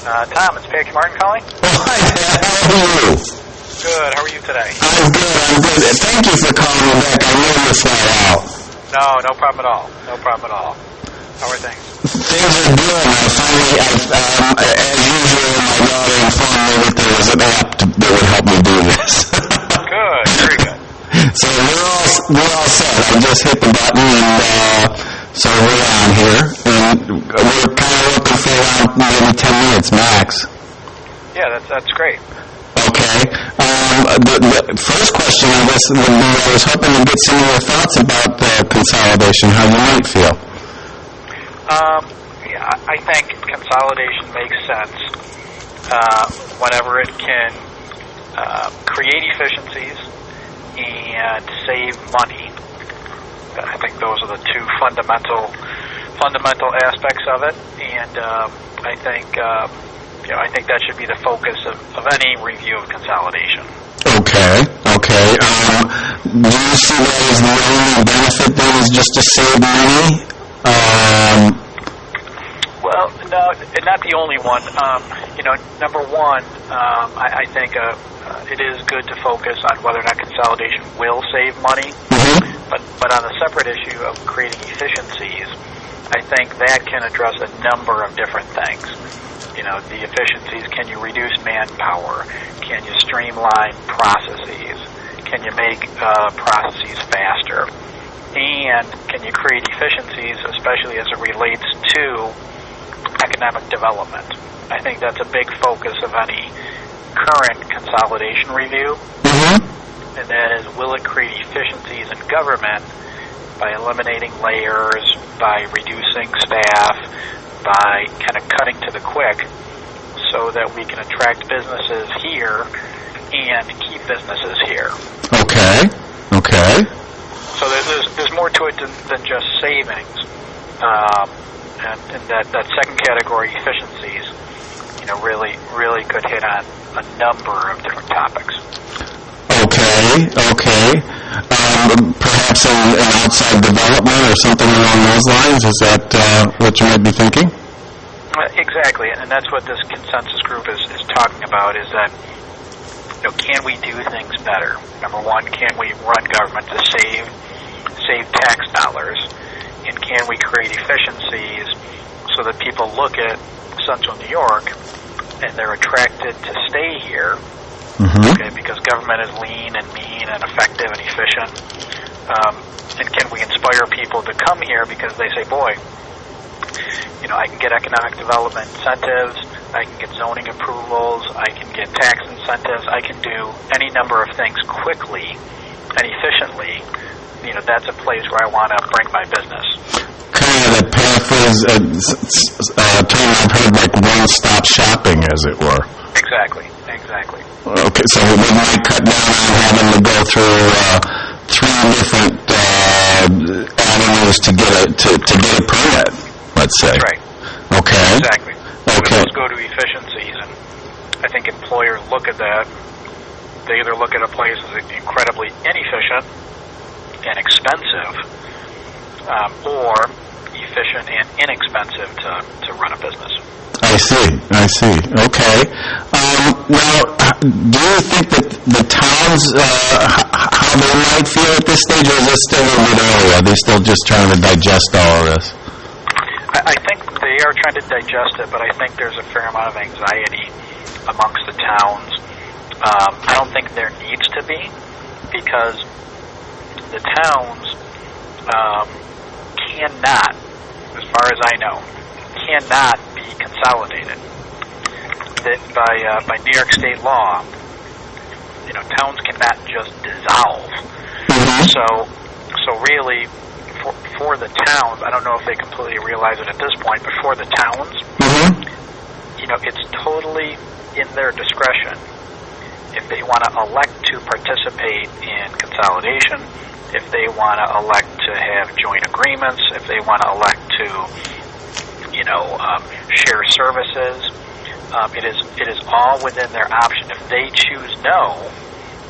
Tom, it's Patrick Martin calling. Oh, hi, Pat. How are you? Good. How are you today? I'm good. Thank you for calling me back. I know you're flat out. No problem at all. No problem at all. How are things? Things are good. As usual, my daughter informed me that there was an app that would help me do this. Good. Very good. So we're all set. I just hit the button, and so we're on here. And we're kind of looking for around maybe 10 minutes max. Yeah, that's great. Okay. The first question, I guess, would be, I was hoping to get some of your thoughts about consolidation, how you might feel. Yeah, I think consolidation makes sense whenever it can create efficiencies and save money. I think those are the two fundamental aspects of it, and I think that should be the focus of any review of consolidation. Okay. Do you see that as the only benefit then is just to save money? Well, no, not the only one. Number one, I think it is good to focus on whether or not consolidation will save money. Mm-hmm. But on the separate issue of creating efficiencies, I think that can address a number of different things. The efficiencies, can you reduce manpower? Can you streamline processes? Can you make processes faster? And can you create efficiencies, especially as it relates to economic development? I think that's a big focus of any current consolidation review. Mm-hmm. And that is, will it create efficiencies in government by eliminating layers, by reducing staff, by kind of cutting to the quick so that we can attract businesses here and keep businesses here. Okay. So there's more to it than just savings. And that second category, efficiencies, really could hit on a number of different topics. Okay. Perhaps an outside development or something along those lines? Is that what you might be thinking? Exactly, and that's what this consensus group is talking about, is that, can we do things better? Number one, can we run government to save tax dollars? And can we create efficiencies so that people look at Central New York and they're attracted to stay here? Mm-hmm. Okay, because government is lean and mean and effective and efficient. And can we inspire people to come here because they say, boy, I can get economic development incentives, I can get zoning approvals, I can get tax incentives, I can do any number of things quickly and efficiently. That's a place where I want to bring my business. Kind of a paraphrase term I've heard, like one-stop shopping, as it were. Exactly. Okay, so we might cut down on having to go through 3 different avenues to get a permit, let's say. That's right. Okay. Exactly. Okay. Let's go to efficiencies, and I think employers look at that. They either look at a place as incredibly inefficient and expensive, or efficient and inexpensive to run a business. I see. Okay. Now, do you think that the towns, how they might feel at this stage, or is it still a little bit early? Are they still just trying to digest all of this? I think they are trying to digest it, but I think there's a fair amount of anxiety amongst the towns. I don't think there needs to be, because the towns cannot, as far as I know, cannot be consolidated. That by New York State law, towns cannot just dissolve. Mm-hmm. So really, for the towns, I don't know if they completely realize it at this point, but for the towns, mm-hmm. It's totally in their discretion if they want to elect to participate in consolidation, if they want to elect to have joint agreements, if they want to elect to, share services. It is all within their option. If they choose no,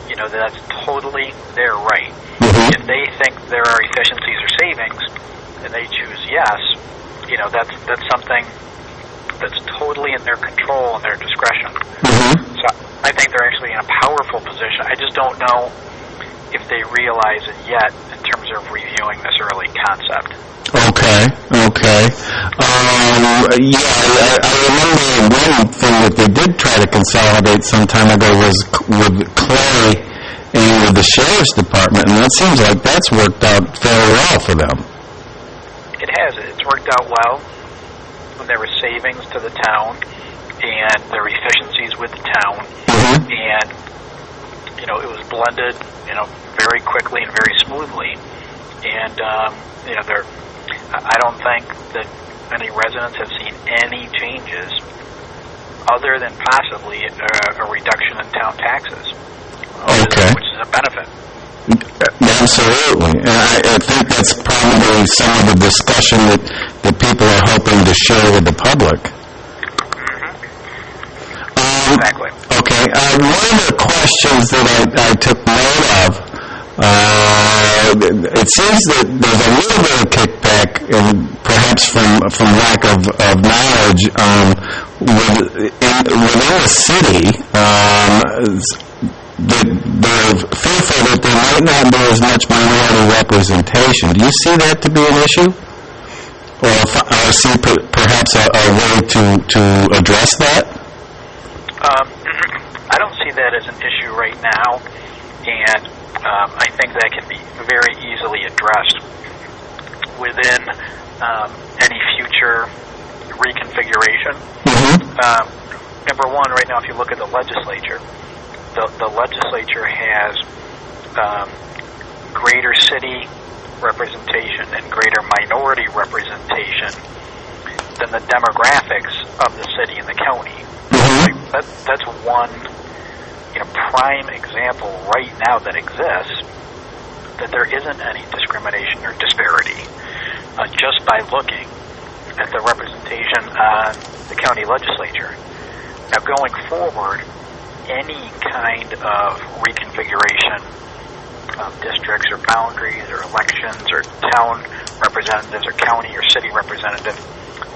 that's totally their right. Mm-hmm. If they think there are efficiencies or savings, and they choose yes, that's something that's totally in their control and their discretion. So I think they're actually in a powerful position. I just don't know if they realize it yet in terms of reviewing this early concept. Okay. I remember one thing that they did try to consolidate some time ago was with Clay and with the Sheriff's Department, and it seems like that's worked out fairly well for them. It has. It's worked out well. There were savings to the town, and there were efficiencies with the town, and, it was blended, very quickly and very smoothly. And, I don't think that any residents have seen any changes other than possibly a reduction in town taxes, which is a benefit. Absolutely. And I think that's probably some of the discussion that people are hoping to share with the public. Exactly. Okay. One of the questions that I took note of, it seems that there's a little bit of kickback, and perhaps from lack of knowledge, within the city, they're fearful that there might not be as much minority representation. Do you see that to be an issue? Or see perhaps a way to address that? I don't see that as an issue right now, and I think that can be very easily addressed within any future reconfiguration. Number one, right now, if you look at the legislature, the legislature has greater city representation and greater minority representation than the demographics of the city and the county. That's one prime example right now that exists that there isn't any discrimination or disparity just by looking at the representation on the county legislature. Now, going forward, any kind of reconfiguration of districts or boundaries or elections or town representatives or county or city representatives,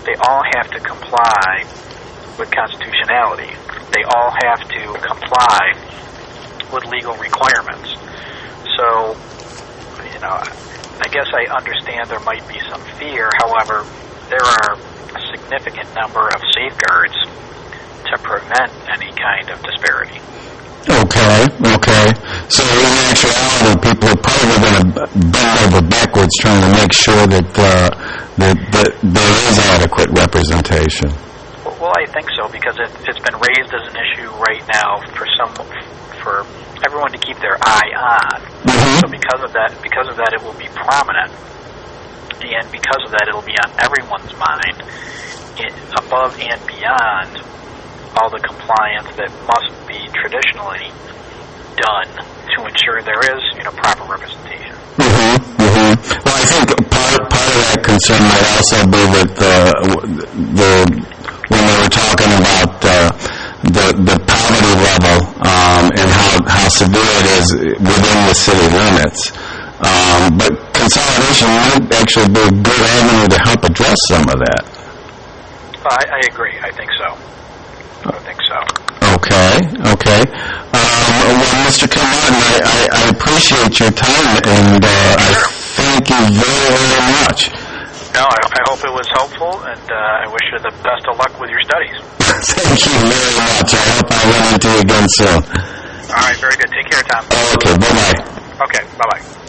they all have to comply with constitutionality. They all have to comply with legal requirements. So, I guess I understand there might be some fear. However, there are a significant number of safeguards to prevent any kind of disparity. Okay. So in actuality, people are probably going to bend over backwards trying to make sure that there is adequate representation. Well, I think so, because it's been raised as an issue right now for everyone to keep their eye on. So because of that, it will be prominent, and because of that, it will be on everyone's mind, above and beyond all the compliance that must be traditionally done to ensure there is, proper representation. Well, I think part of that concern might also be with when they were talking about the poverty level and how severe it is within the city limits. But consolidation might actually be a good avenue to help address some of that. I agree. I think so. Okay. Well, Mr. Kilmartin, I appreciate your time, and I thank you very, very much. No, I hope it was helpful, and I wish you the best of luck with your studies. Thank you very much. I hope I run into you again soon. All right, very good. Take care, Tom. Okay, bye-bye. Okay, bye-bye.